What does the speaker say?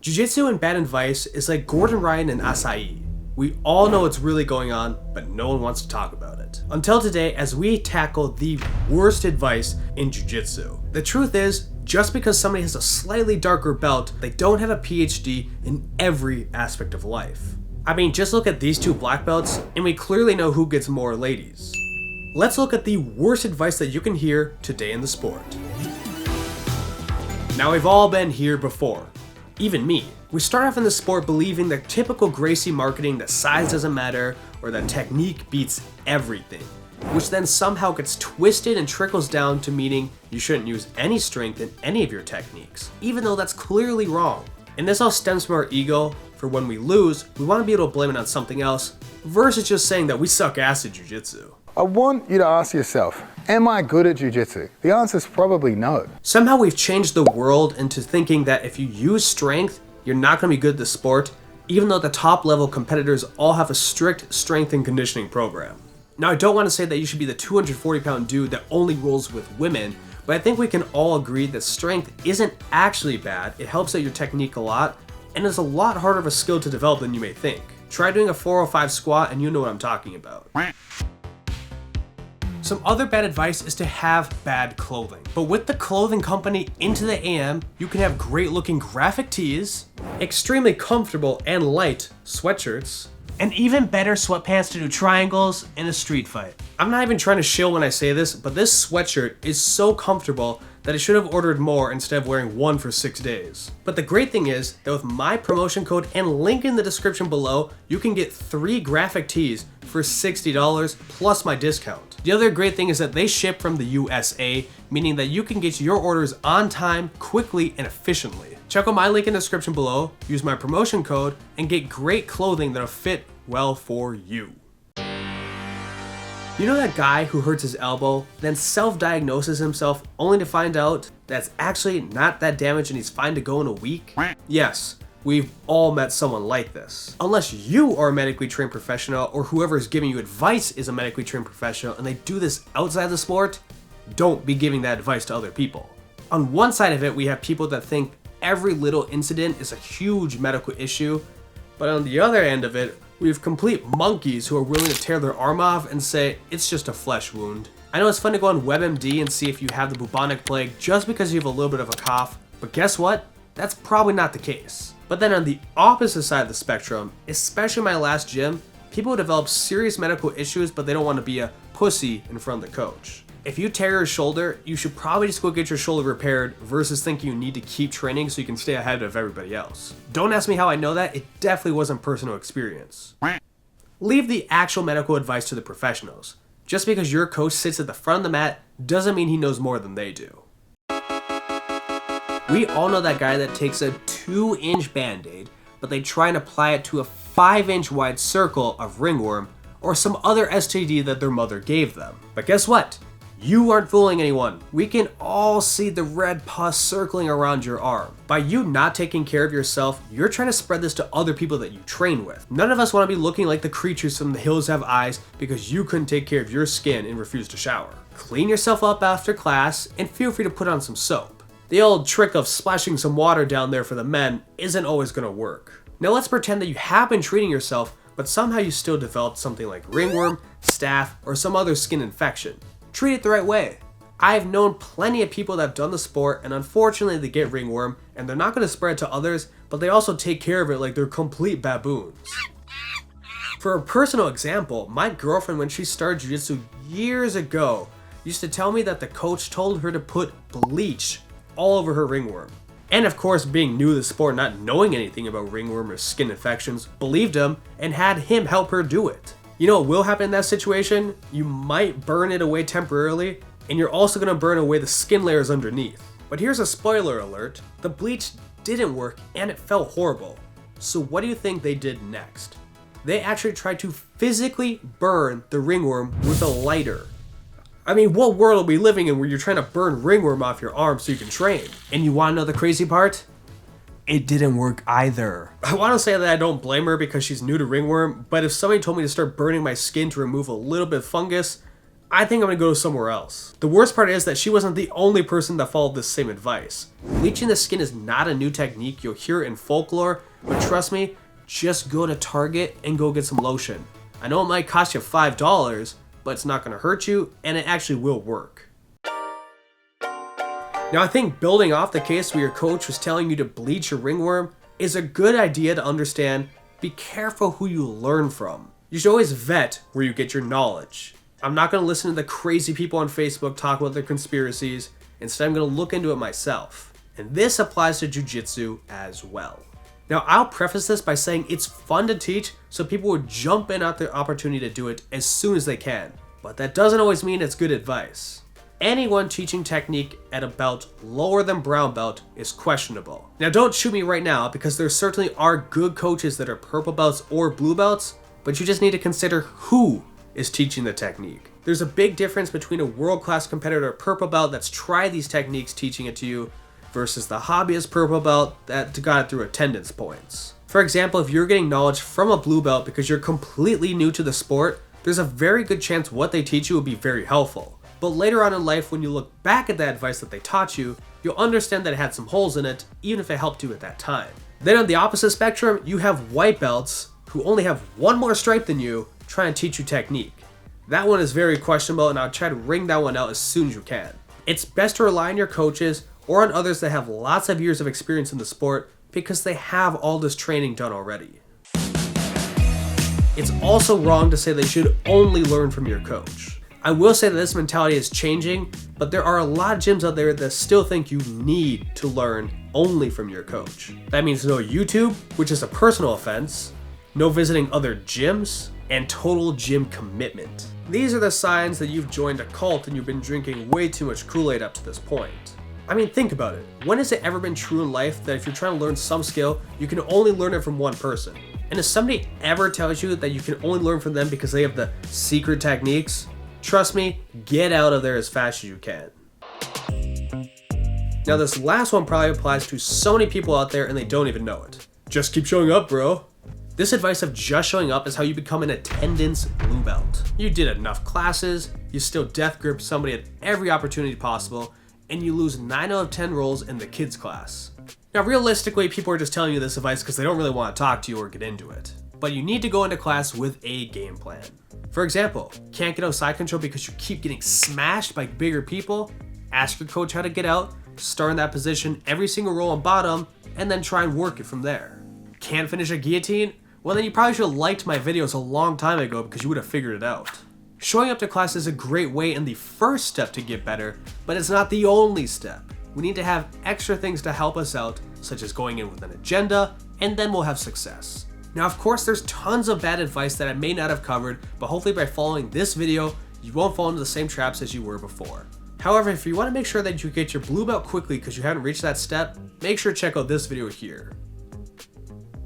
Jiu-Jitsu and bad advice is like Gordon Ryan and acai. We all know what's really going on, but no one wants to talk about it. Until today, as we tackle the worst advice in Jiu-Jitsu. The truth is, just because somebody has a slightly darker belt, they don't have a PhD in every aspect of life. I mean, just look at these two black belts, and we clearly know who gets more ladies. Let's look at the worst advice that you can hear today in the sport. Now, we've all been here before. Even me. We start off in the sport believing the typical Gracie marketing that size doesn't matter or that technique beats everything, which then somehow gets twisted and trickles down to meaning you shouldn't use any strength in any of your techniques, even though that's clearly wrong. And this all stems from our ego. For when we lose, we want to be able to blame it on something else versus just saying that we suck ass at Jiu-Jitsu. I want you to ask yourself, am I good at Jiu-Jitsu? The answer is probably no. Somehow we've changed the world into thinking that if you use strength, you're not going to be good at the sport, even though the top level competitors all have a strict strength and conditioning program. Now, I don't want to say that you should be the 240-pound dude that only rolls with women, but I think we can all agree that strength isn't actually bad. It helps out your technique a lot, and it's a lot harder of a skill to develop than you may think. Try doing a 405 squat and you know what I'm talking about. Some other bad advice is to have bad clothing. But with the clothing company Into the AM, you can have great looking graphic tees, extremely comfortable and light sweatshirts, and even better sweatpants to do triangles in a street fight. I'm not even trying to shill when I say this, but this sweatshirt is so comfortable that I should have ordered more instead of wearing one for 6 days. But the great thing is that with my promotion code and link in the description below, you can get 3 graphic tees for $60 plus my discount. The other great thing is that they ship from the USA, meaning that you can get your orders on time, quickly, and efficiently. Check out my link in the description below, use my promotion code, and get great clothing that'll fit well for you. You know that guy who hurts his elbow, then self-diagnoses himself only to find out that's actually not that damage and he's fine to go in a week? Yes, we've all met someone like this. Unless you are a medically trained professional or whoever is giving you advice is a medically trained professional and they do this outside the sport, don't be giving that advice to other people. On one side of it, we have people that think every little incident is a huge medical issue, but on the other end of it, we have complete monkeys who are willing to tear their arm off and say it's just a flesh wound. I know it's fun to go on WebMD and see if you have the bubonic plague just because you have a little bit of a cough, but guess what? That's probably not the case. But then on the opposite side of the spectrum, especially my last gym, people develop serious medical issues but they don't want to be a pussy in front of the coach. If you tear your shoulder, you should probably just go get your shoulder repaired versus thinking you need to keep training so you can stay ahead of everybody else. Don't ask me how I know that, it definitely wasn't personal experience. Leave the actual medical advice to the professionals. Just because your coach sits at the front of the mat doesn't mean he knows more than they do. We all know that guy that takes a 2-inch band-aid, but they try and apply it to a 5-inch wide circle of ringworm or some other STD that their mother gave them. But guess what? You aren't fooling anyone. We can all see the red pus circling around your arm. By you not taking care of yourself, you're trying to spread this to other people that you train with. None of us want to be looking like the creatures from The Hills Have Eyes because you couldn't take care of your skin and refused to shower. Clean yourself up after class and feel free to put on some soap. The old trick of splashing some water down there for the men isn't always going to work. Now let's pretend that you have been treating yourself, but somehow you still developed something like ringworm, staph, or some other skin infection. Treat it the right way. I've known plenty of people that have done the sport and unfortunately they get ringworm and they're not going to spread it to others, but they also take care of it like they're complete baboons. For a personal example, my girlfriend when she started Jiu-Jitsu years ago used to tell me that the coach told her to put bleach all over her ringworm. And of course, being new to the sport, not knowing anything about ringworm or skin infections, believed him and had him help her do it. You know what will happen in that situation? You might burn it away temporarily, and you're also going to burn away the skin layers underneath. But here's a spoiler alert, the bleach didn't work and it felt horrible. So what do you think they did next? They actually tried to physically burn the ringworm with a lighter. I mean, what world are we living in where you're trying to burn ringworm off your arm so you can train? And you want to know the crazy part? It didn't work either. I want to say that I don't blame her because she's new to ringworm, but if somebody told me to start burning my skin to remove a little bit of fungus, I think I'm gonna go somewhere else. The worst part is that she wasn't the only person that followed this same advice. Bleaching the skin is not a new technique, you'll hear it in folklore, but trust me, just go to Target and go get some lotion. I know it might cost you $5, but it's not gonna hurt you, and it actually will work. Now I think building off the case where your coach was telling you to bleach your ringworm is a good idea to understand. Be careful who you learn from. You should always vet where you get your knowledge. I'm not going to listen to the crazy people on Facebook talk about their conspiracies. Instead, I'm going to look into it myself. And this applies to jiu-jitsu as well. Now, I'll preface this by saying it's fun to teach, so people will jump in at the opportunity to do it as soon as they can. But that doesn't always mean it's good advice. Anyone teaching technique at a belt lower than brown belt is questionable. Now, don't shoot me right now, because there certainly are good coaches that are purple belts or blue belts, but you just need to consider who is teaching the technique. There's a big difference between a world-class competitor purple belt that's tried these techniques teaching it to you versus the hobbyist purple belt that got it through attendance points. For example, if you're getting knowledge from a blue belt because you're completely new to the sport, there's a very good chance what they teach you will be very helpful. But later on in life, when you look back at that advice that they taught you, you'll understand that it had some holes in it, even if it helped you at that time. Then on the opposite spectrum, you have white belts who only have one more stripe than you trying to teach you technique. That one is very questionable, and I'll try to wring that one out as soon as you can. It's best to rely on your coaches or on others that have lots of years of experience in the sport because they have all this training done already. It's also wrong to say they should only learn from your coach. I will say that this mentality is changing, but there are a lot of gyms out there that still think you need to learn only from your coach. That means no YouTube, which is a personal offense, no visiting other gyms, and total gym commitment. These are the signs that you've joined a cult and you've been drinking way too much Kool-Aid up to this point. I mean, think about it. When has it ever been true in life that if you're trying to learn some skill, you can only learn it from one person? And if somebody ever tells you that you can only learn from them because they have the secret techniques, trust me, get out of there as fast as you can. Now this last one probably applies to so many people out there and they don't even know it. Just keep showing up, bro. This advice of just showing up is how you become an attendance blue belt. You did enough classes, you still death grip somebody at every opportunity possible, and you lose 9 out of 10 roles in the kids class. Now realistically, people are just telling you this advice because they don't really want to talk to you or get into it. But you need to go into class with a game plan. For example, can't get out side control because you keep getting smashed by bigger people? Ask your coach how to get out, start in that position every single roll on bottom, and then try and work it from there. Can't finish a guillotine? Well, then you probably should have liked my videos a long time ago because you would have figured it out. Showing up to class is a great way and the first step to get better, but it's not the only step. We need to have extra things to help us out, such as going in with an agenda, and then we'll have success. Now, of course, there's tons of bad advice that I may not have covered, but hopefully by following this video, you won't fall into the same traps as you were before. However, if you want to make sure that you get your blue belt quickly because you haven't reached that step, make sure to check out this video here.